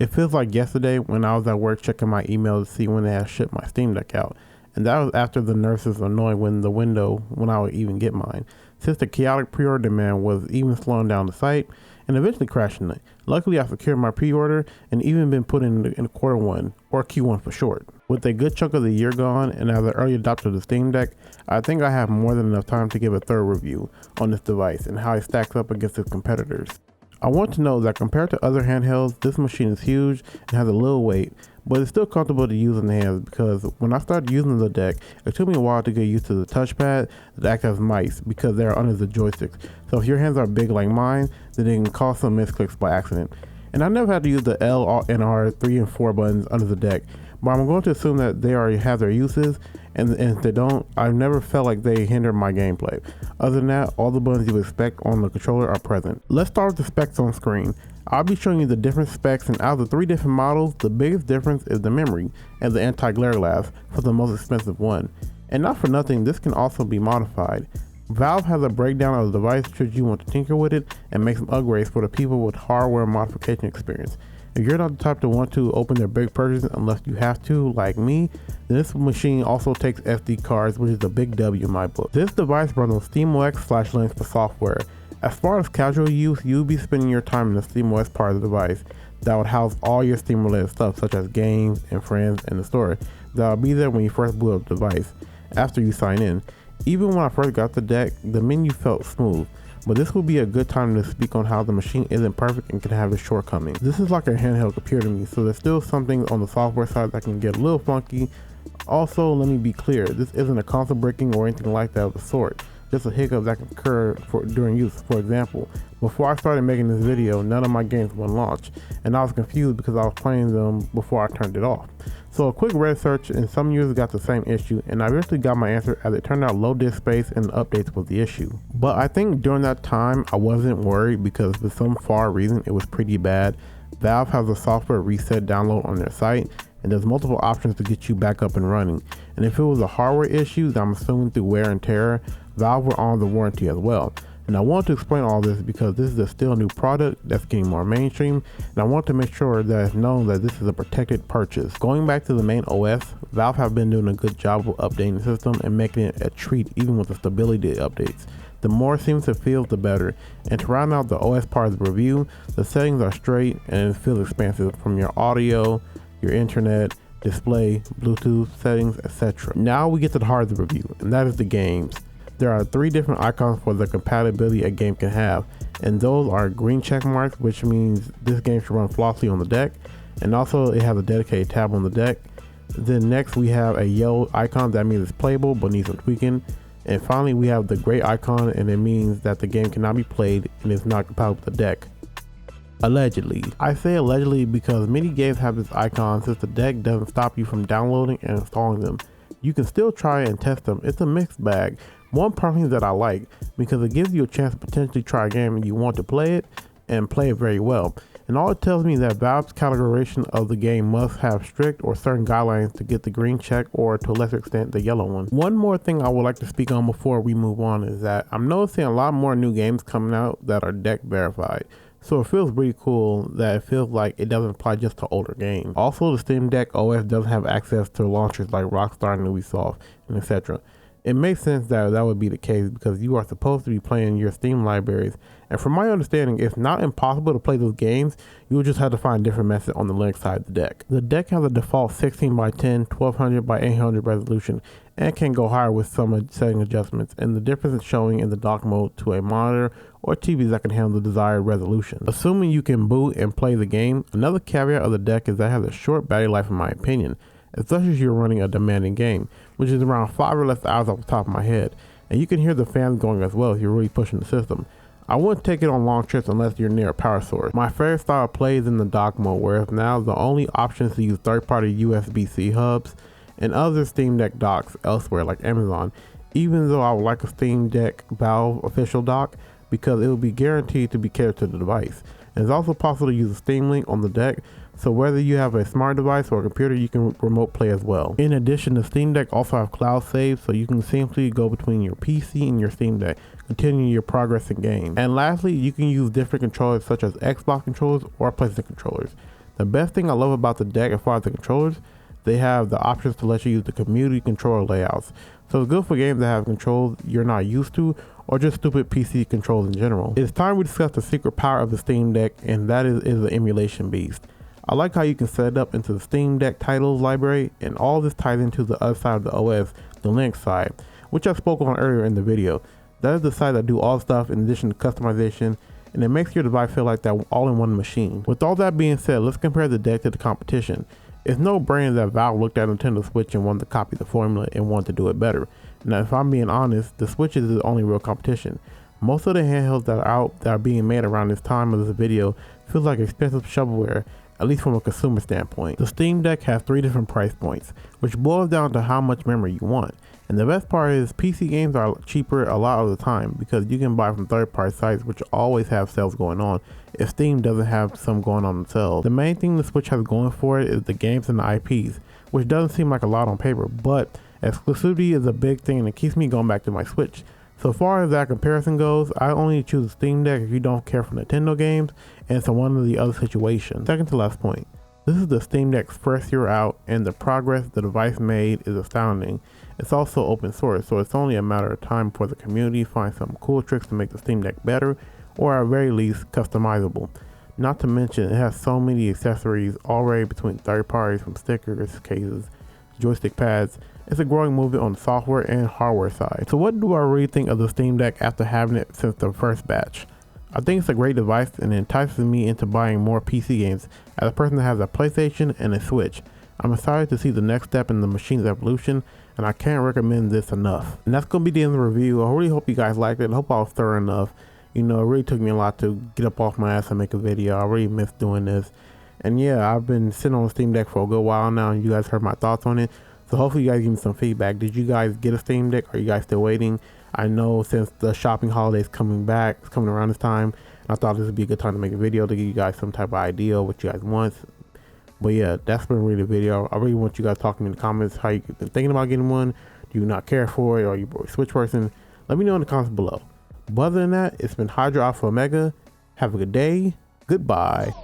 It feels like yesterday when I was at work checking my email to see when they had shipped my Steam Deck out. And that was after the nurses annoying when I would even get mine. Since the chaotic pre-order demand was even slowing down the site and eventually crashing it. Luckily I secured my pre-order and even been put in quarter one, or Q1 for short. With a good chunk of the year gone and as an early adopter of the Steam Deck, I think I have more than enough time to give a thorough review on this device and how it stacks up against its competitors. I want to know that compared to other handhelds, this machine is huge and has a little weight, but it's still comfortable to use in the hands because when I started using the deck, it took me a while to get used to the touchpad that act as mice because they are under the joysticks. So if your hands are big like mine, then they can cause some misclicks by accident. And I never had to use the L and R 3 and 4 buttons under the deck, but I'm going to assume that they already have their uses, and if they don't, I've never felt like they hinder my gameplay. Other than that, all the buttons you would expect on the controller are present. Let's start with the specs on screen. I'll be showing you the different specs, and out of the 3 different models, the biggest difference is the memory and the anti-glare glass for the most expensive one. And not for nothing, this can also be modified. Valve has a breakdown of the device should you want to tinker with it and make some upgrades for the people with hardware modification experience. If you're not the type to want to open their big purchases unless you have to, like me, then this machine also takes SD cards, which is a big W in my book. This device runs on SteamOS/Linux for software. As far as casual use, you'll be spending your time in the SteamOS part of the device that would house all your Steam related stuff such as games and friends and the store that will be there when you first boot up the device after you sign in. Even when I first got the deck, the menu felt smooth. But this will be a good time to speak on how the machine isn't perfect and can have its shortcomings. This is like a handheld computer to me, so there's still some things on the software side that can get a little funky. Also, let me be clear, this isn't a console breaking or anything like that of the sort. Just a hiccup that can occur during use. For example, before I started making this video, none of my games were launched, and I was confused because I was playing them before I turned it off. So a quick Reddit search and some users got the same issue, and I eventually got my answer as it turned out low disk space and updates was the issue. But I think during that time I wasn't worried because for some far reason it was pretty bad. Valve has a software reset download on their site, and there's multiple options to get you back up and running. And if it was a hardware issue that I'm assuming through wear and tear, Valve were on the warranty as well. And I want to explain all this because this is a still new product that's getting more mainstream, and I want to make sure that it's known that this is a protected purchase. Going back to the main OS, Valve have been doing a good job of updating the system and making it a treat even with the stability updates. The more seamless it feels, the better. And to round out the OS part of the review, the settings are straight and it feels expansive from your audio, your internet, display, Bluetooth settings, etc. Now we get to the heart of the review, and that is the games. There are 3 different icons for the compatibility a game can have, and those are green check marks, which means this game should run flawlessly on the deck, and also it has a dedicated tab on the deck. Then next we have a yellow icon that means it's playable but needs some tweaking, and finally we have the gray icon, and it means that the game cannot be played and is not compatible with the deck. Allegedly. I say allegedly because many games have this icon since the deck doesn't stop you from downloading and installing them. You can still try and test them. It's a mixed bag. One part that I like because it gives you a chance to potentially try a game and you want to play it and play it very well. And all it tells me is that Valve's categorization of the game must have strict or certain guidelines to get the green check or to a lesser extent the yellow one. One more thing I would like to speak on before we move on is that I'm noticing a lot more new games coming out that are deck verified. So it feels pretty cool that it feels like it doesn't apply just to older games. Also, the Steam Deck OS doesn't have access to launchers like Rockstar and Ubisoft and etc. It makes sense that that would be the case because you are supposed to be playing your Steam libraries, and from my understanding, it's not impossible to play those games. You will just have to find a different method on the Linux side of the deck. The deck has a default 16x10, 1200x800 resolution, and can go higher with some setting adjustments, and the difference is showing in the dock mode to a monitor or TV that can handle the desired resolution. Assuming you can boot and play the game, another caveat of the deck is that it has a short battery life in my opinion, especially if you're running a demanding game, which is around 5 or less hours off the top of my head, and you can hear the fans going as well if you're really pushing the system. I wouldn't take it on long trips unless you're near a power source. My favorite style of play is in the dock mode, whereas now the only option is to use third-party USB-C hubs and other Steam Deck docks elsewhere like Amazon, even though I would like a Steam Deck Valve official dock because it will be guaranteed to be catered to the device. And it's also possible to use a Steam Link on the deck, so whether you have a smart device or a computer, you can remote play as well. In addition, the Steam Deck also have cloud save, so you can simply go between your PC and your Steam Deck, continuing your progress in games. And lastly, you can use different controllers such as Xbox controllers or PlayStation controllers. The best thing I love about the deck as far as the controllers, they have the options to let you use the community controller layouts. So it's good for games that have controls you're not used to, or just stupid PC controls in general. It's time we discuss the secret power of the Steam Deck, and that is the emulation beast. I like how you can set it up into the Steam Deck titles library, and all this ties into the other side of the OS, the Linux side, which I spoke on earlier in the video. That is the side that do all stuff in addition to customization, and it makes your device feel like that all-in-one machine. With all that being said, let's compare the deck to the competition. It's no brainer that Valve looked at Nintendo Switch and wanted to copy the formula and wanted to do it better. Now, if I'm being honest, the Switch is the only real competition. Most of the handhelds that are out that are being made around this time of this video feels like expensive shovelware, at least from a consumer standpoint. The Steam Deck has 3 different price points, which boils down to how much memory you want. And the best part is PC games are cheaper a lot of the time because you can buy from third-party sites which always have sales going on if Steam doesn't have some going on themselves. The main thing the Switch has going for it is the games and the IPs, which doesn't seem like a lot on paper, but exclusivity is a big thing and it keeps me going back to my Switch. So far as that comparison goes, I only choose the Steam Deck if you don't care for Nintendo games and it's one of the other situations. Second to last point, this is the Steam Deck's first year out and the progress the device made is astounding. It's also open source, so it's only a matter of time before the community finds some cool tricks to make the Steam Deck better, or at very least customizable. Not to mention it has so many accessories already between third parties from stickers, cases, joystick pads. It's a growing movement on the software and hardware side. So what do I really think of the Steam Deck after having it since the first batch? I think it's a great device and it entices me into buying more PC games as a person that has a PlayStation and a Switch. I'm excited to see the next step in the machine's evolution, and I can't recommend this enough. And that's going to be the end of the review. I really hope you guys liked it. I hope I was thorough enough. You know, it really took me a lot to get up off my ass and make a video. I really miss doing this. And yeah, I've been sitting on the Steam Deck for a good while now, and you guys heard my thoughts on it. So hopefully you guys give me some feedback. Did you guys get a Steam Deck? Are you guys still waiting? I know since the shopping holiday is coming around this time, I thought this would be a good time to make a video to give you guys some type of idea of what you guys want. But yeah, that's been really the video. I really want you guys talking in the comments how you've been thinking about getting one. Do you not care for it, or are you a Switch person? Let me know in the comments below. But other than that, it's been Hydra Alpha Omega. Have a good day. Goodbye.